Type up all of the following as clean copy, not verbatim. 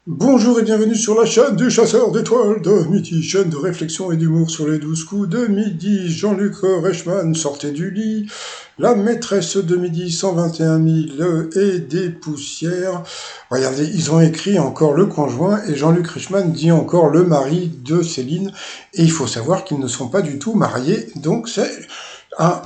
Bonjour et bienvenue sur la chaîne du chasseur d'étoiles de midi, chaîne de réflexion et d'humour sur les 12 coups de midi. Jean-Luc Reichmann sortait du lit, la maîtresse de midi 121 000 et des poussières. Regardez, ils ont écrit encore le conjoint et Jean-Luc Reichmann dit encore le mari de Céline. Et il faut savoir qu'ils ne sont pas du tout mariés, donc c'est... Ah,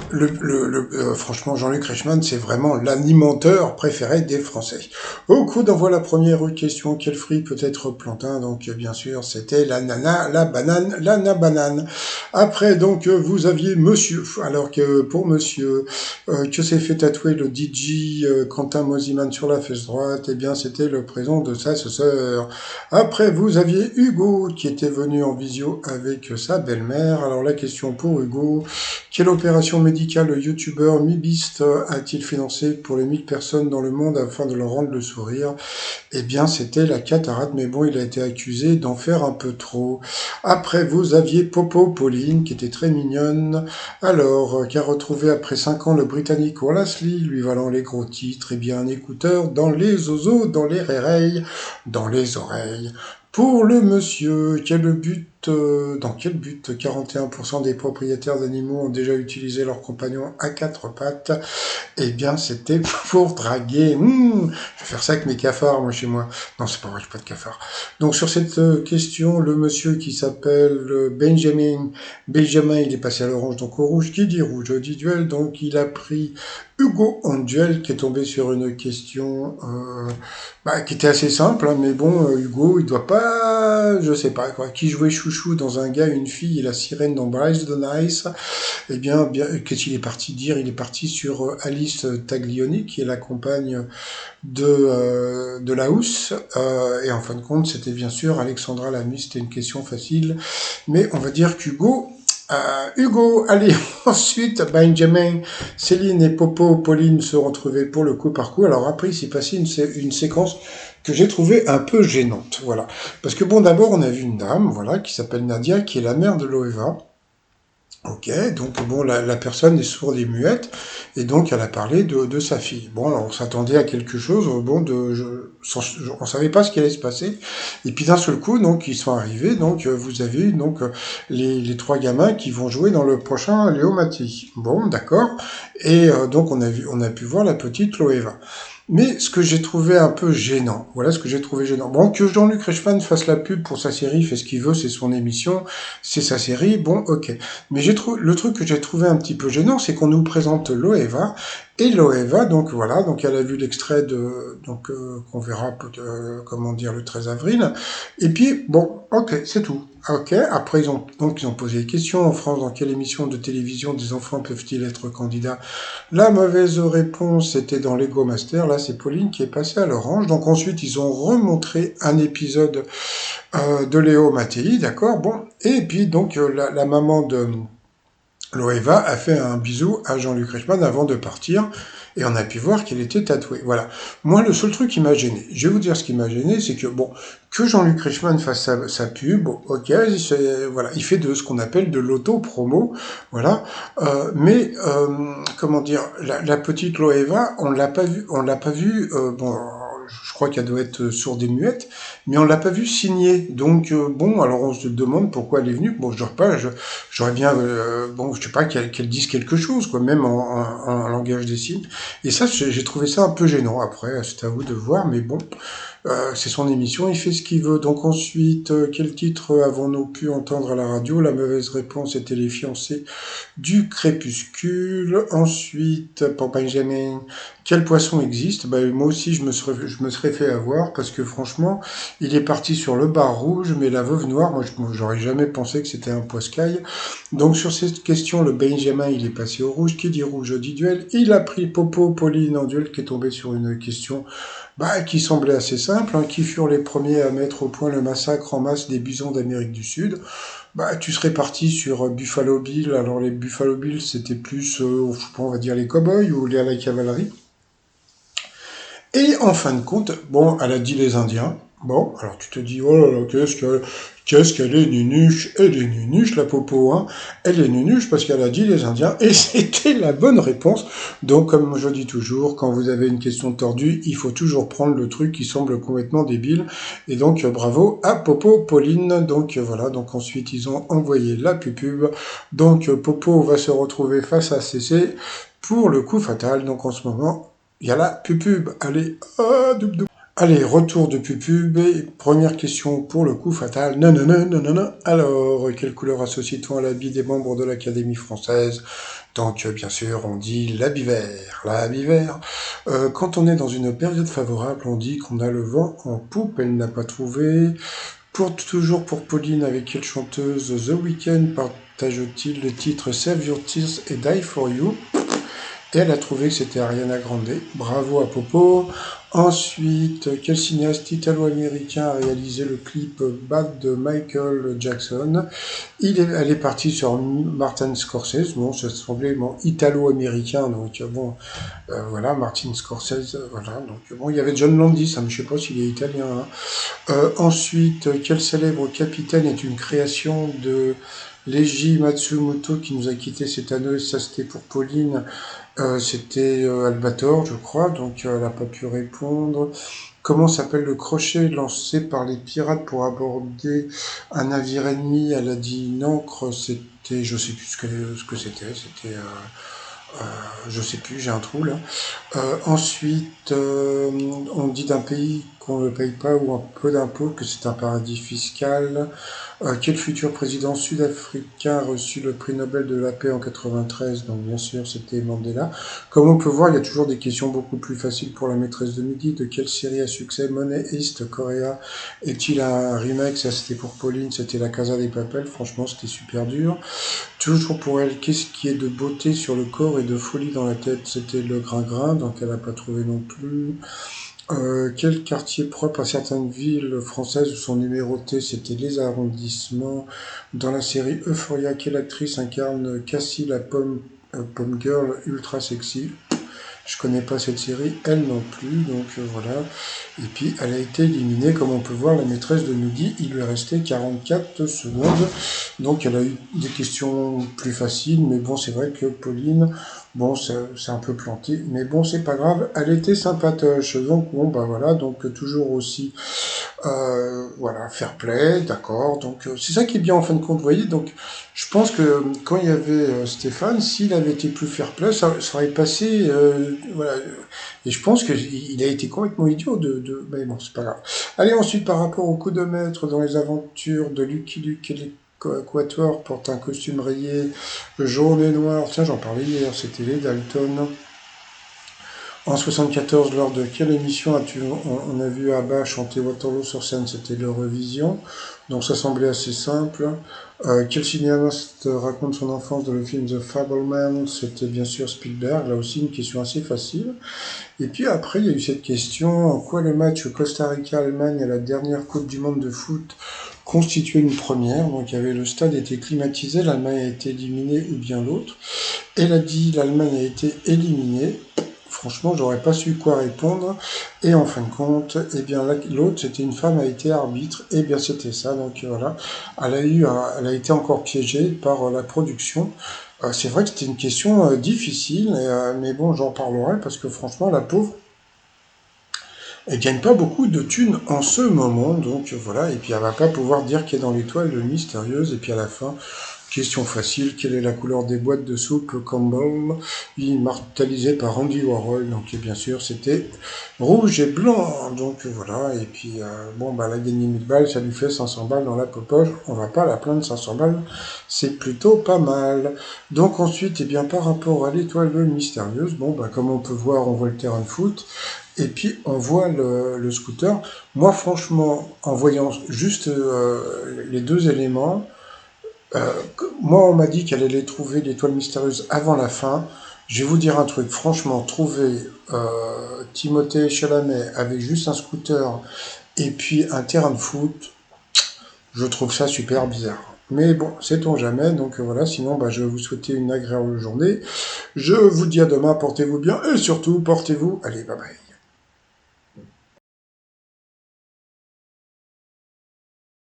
franchement, Jean-Luc Reichmann, c'est vraiment l'animateur préféré des Français. Au coup d'envoi la première question, quel fruit peut être plantain? Donc bien sûr, c'était l'ananas, la banane, l'anabanane. Après, donc, vous aviez monsieur, alors que pour monsieur, que s'est fait tatouer le DJ Quentin Mosiman sur la fesse droite, eh bien c'était le prénom de sa sœur. Après, vous aviez Hugo qui était venu en visio avec sa belle-mère. Alors la question pour Hugo, quelle opération médicale le youtubeur Mibist a-t-il financé pour les 1000 personnes dans le monde afin de leur rendre le sourire? Eh bien, c'était la cataracte, mais bon, il a été accusé d'en faire un peu trop. Après, vous aviez Popo Pauline, qui était très mignonne, alors, qu'a retrouvé après 5 ans le Britannique Wallace Lee, lui valant les gros titres, eh bien, un écouteur dans les oseaux, dans les réreilles, dans les oreilles. Pour le monsieur, dans quel but 41% des propriétaires d'animaux ont déjà utilisé leur compagnon à quatre pattes? Eh bien, c'était pour draguer. Je vais faire ça avec mes cafards, moi, chez moi. Non, c'est pas vrai, j'ai pas de cafards. Donc, sur cette question, le monsieur qui s'appelle Benjamin, il est passé à l'orange, donc au rouge. Qui dit rouge dit duel. Donc, il a pris Hugo en duel, qui est tombé sur une question qui était assez simple, hein, mais bon, Hugo, il doit pas, je sais pas quoi, qui jouait chouchou dans un gars, une fille et la sirène dans Bryce the Nice. Eh bien, qu'est-ce qu'il est parti dire? Il est parti sur Alice Taglioni, qui est la compagne de la housse. Et en fin de compte, c'était bien sûr Alexandra Lamy. C'était une question facile. Mais on va dire qu'Hugo... Hugo, allez, ensuite, Benjamin, Céline et Popo, Pauline se retrouvaient pour le coup par coup. Alors après, il s'est passé une séquence que j'ai trouvée un peu gênante, voilà. Parce que bon, d'abord, on a vu une dame, voilà, qui s'appelle Nadia, qui est la mère de Loeva. Ok, donc bon, la personne est sourde et muette, et donc elle a parlé de sa fille. Bon, alors on s'attendait à quelque chose, bon, on savait pas ce qui allait se passer, et puis d'un seul coup, donc ils sont arrivés, donc vous avez eu donc les trois gamins qui vont jouer dans le prochain Léo Mattei. Bon, d'accord, et donc on a pu voir la petite Loeva. Mais ce que j'ai trouvé un peu gênant, voilà ce que j'ai trouvé gênant. Bon, que Jean-Luc Reichmann fasse la pub pour sa série, fait ce qu'il veut, c'est son émission, c'est sa série, bon, ok. Mais le truc que j'ai trouvé un petit peu gênant, c'est qu'on nous présente Loeva, et Loeva, donc voilà, donc elle a vu l'extrait qu'on verra, comment dire, le 13 avril, et puis, bon, ok, c'est tout. Ok, après ils ont posé des questions. En France, dans quelle émission de télévision des enfants peuvent-ils être candidats? La mauvaise réponse était dans Lego Master. Là, c'est Pauline qui est passée à l'orange. Donc ensuite, ils ont remontré un épisode de Léo Mattei, d'accord. Bon, et puis donc la maman de Loeva a fait un bisou à Jean-Luc Reichmann avant de partir, et on a pu voir qu'elle était tatouée. Voilà. Moi, le seul truc qui m'a gêné, je vais vous dire ce qui m'a gêné, c'est que, bon, que Jean-Luc Reichmann fasse sa pub, bon, ok, voilà, il fait de ce qu'on appelle de l'auto-promo, voilà, comment dire, la petite Loeva, on l'a pas vu, bon, je crois qu'elle doit être sourde et muette, mais on l'a pas vue signer. Donc bon, alors on se demande pourquoi elle est venue. Bon, j'aurais bien, bon, je sais pas, qu'elle dise quelque chose, quoi, même en langage des signes. Et ça, j'ai trouvé ça un peu gênant. Après, c'est à vous de voir, mais bon, c'est son émission, il fait ce qu'il veut. Donc ensuite, quel titre avons-nous pu entendre à la radio? La mauvaise réponse était Les fiancés du crépuscule. Ensuite, pour Benjamin, quel poisson existe? Bah, moi aussi, je me serais fait avoir parce que franchement, il est parti sur le bar rouge, mais la veuve noire, moi, j'aurais jamais pensé que c'était un poiscaille. Donc, sur cette question, le Benjamin, il est passé au rouge. Qui dit rouge dit duel. Il a pris Popo Pauline en duel, qui est tombé sur une question qui semblait assez simple. Hein. Qui furent les premiers à mettre au point le massacre en masse des bisons d'Amérique du Sud? Tu serais parti sur Buffalo Bill. Alors les Buffalo Bill, c'était plus, je sais pas, on va dire les cowboys ou la cavalerie. Et en fin de compte, bon, elle a dit les Indiens. Bon, alors tu te dis, oh là là, qu'est-ce qu'elle est nunuche, elle est nunuche, la Popo, hein. Elle est nunuche parce qu'elle a dit les Indiens, et c'était la bonne réponse. Donc, comme je dis toujours, quand vous avez une question tordue, il faut toujours prendre le truc qui semble complètement débile. Et donc, bravo à Popo, Pauline. Donc, voilà. Donc, ensuite, ils ont envoyé la pub. Donc, Popo va se retrouver face à CC pour le coup fatal. Donc, en ce moment, il y a la pub. Allez, allez, retour de pupube. Première question pour le coup fatal. Non, non, non, non, non, non. Alors, quelle couleur associe-t-on à l'habit des membres de l'Académie française? Donc, bien sûr, on dit l'habit vert. L'habit vert. Quand on est dans une période favorable, on dit qu'on a le vent en poupe. Elle n'a pas trouvé. Toujours pour Pauline, avec quelle chanteuse The Weeknd partage-t-il le titre Save Your Tears et Die For You? Et elle a trouvé que c'était Ariana Grande. Bravo à Popo. Ensuite, quel cinéaste italo-américain a réalisé le clip Bad de Michael Jackson? Elle est partie sur Martin Scorsese. Bon, ça semblait italo-américain, donc bon, voilà, Martin Scorsese, voilà. Donc bon, il y avait John Landis, hein, mais je sais pas s'il est italien, hein. Ensuite, quel célèbre capitaine est une création de Leiji Matsumoto qui nous a quitté cette année? Ça, c'était pour Pauline. C'était Albator, je crois, donc elle n'a pas pu répondre. Comment s'appelle le crochet lancé par les pirates pour aborder un navire ennemi? Elle a dit une ancre, c'était, je sais plus ce que c'était, je sais plus, j'ai un trou là. Ensuite, on dit d'un pays qu'on ne paye pas ou un peu d'impôts que c'est un paradis fiscal. Quel futur président sud-africain a reçu le prix Nobel de la paix en 93? Donc bien sûr, c'était Mandela. Comme on peut voir, il y a toujours des questions beaucoup plus faciles pour la maîtresse de midi. De quelle série à succès Money East Korea est-il un remake? Ça, c'était pour Pauline, c'était La Casa des Papel. Franchement, c'était super dur. Toujours pour elle, qu'est-ce qui est de beauté sur le corps et de folie dans la tête? C'était le grain-grain, donc elle n'a pas trouvé non plus. Quel quartier propre à certaines villes françaises sont numérotés? C'était les arrondissements. Dans la série Euphoria, quelle actrice incarne Cassie, la pomme girl ultra sexy? Je connais pas cette série, elle non plus, donc voilà. Et puis elle a été éliminée, comme on peut voir, la maîtresse de Nougui, il lui restait 44 secondes. Donc elle a eu des questions plus faciles, mais bon, c'est vrai que Pauline, bon, c'est un peu planté, mais bon, c'est pas grave, elle était sympatoche. Donc bon, bah voilà, donc toujours aussi voilà, fair play, d'accord. Donc c'est ça qui est bien en fin de compte, vous voyez. Donc je pense que quand il y avait Stéphane, s'il avait été plus fair play, ça aurait passé, voilà. Et je pense qu'il a été complètement idiot mais bon, c'est pas grave. Allez, ensuite, par rapport au coup de maître dans les aventures de Lucky Luke et les Quatuors porte un costume rayé jaune et noir. Tiens, j'en parlais hier, c'était les Dalton. En 74, lors de quelle émission on a vu Abba chanter Waterloo sur scène? C'était l'Eurovision, donc ça semblait assez simple. Quel cinéaste raconte son enfance dans le film The Fabelman? C'était bien sûr Spielberg, là aussi une question assez facile. Et puis après, il y a eu cette question, en quoi le match Costa Rica-Allemagne à la dernière Coupe du Monde de foot constituait une première? Donc il y avait le stade était climatisé, l'Allemagne a été éliminée ou bien l'autre. Elle a dit l'Allemagne a été éliminée. Franchement, j'aurais pas su quoi répondre. Et en fin de compte, eh bien, l'autre, c'était une femme, a été arbitre. Et bien, c'était ça. Donc voilà. Elle a été encore piégée par la production. C'est vrai que c'était une question difficile, mais bon, j'en parlerai parce que franchement, la pauvre, elle gagne pas beaucoup de thunes en ce moment. Donc voilà. Et puis, elle va pas pouvoir dire qu'elle est dans l'étoile mystérieuse. Et puis, à la fin, question facile, quelle est la couleur des boîtes de soupe Campbell, immortalisée par Andy Warhol? Donc bien sûr, c'était rouge et blanc. Donc voilà, et puis bon, bah, elle a gagné 1000 balles, ça lui fait 500 balles dans la popoche. On va pas la plaindre, 500 balles, c'est plutôt pas mal. Donc ensuite, eh bien, par rapport à l'étoile mystérieuse, bon, bah, comme on peut voir, on voit le terrain de foot. Et puis on voit le scooter. Moi, franchement, en voyant juste les deux éléments, euh, moi, on m'a dit qu'elle allait trouver l'étoile mystérieuse avant la fin. Je vais vous dire un truc, franchement, trouver Timothée Chalamet avec juste un scooter et puis un terrain de foot, je trouve ça super bizarre. Mais bon, sait-on jamais, donc voilà, sinon bah, je vais vous souhaiter une agréable journée. Je vous dis à demain, portez-vous bien et surtout portez-vous. Allez, bye bye.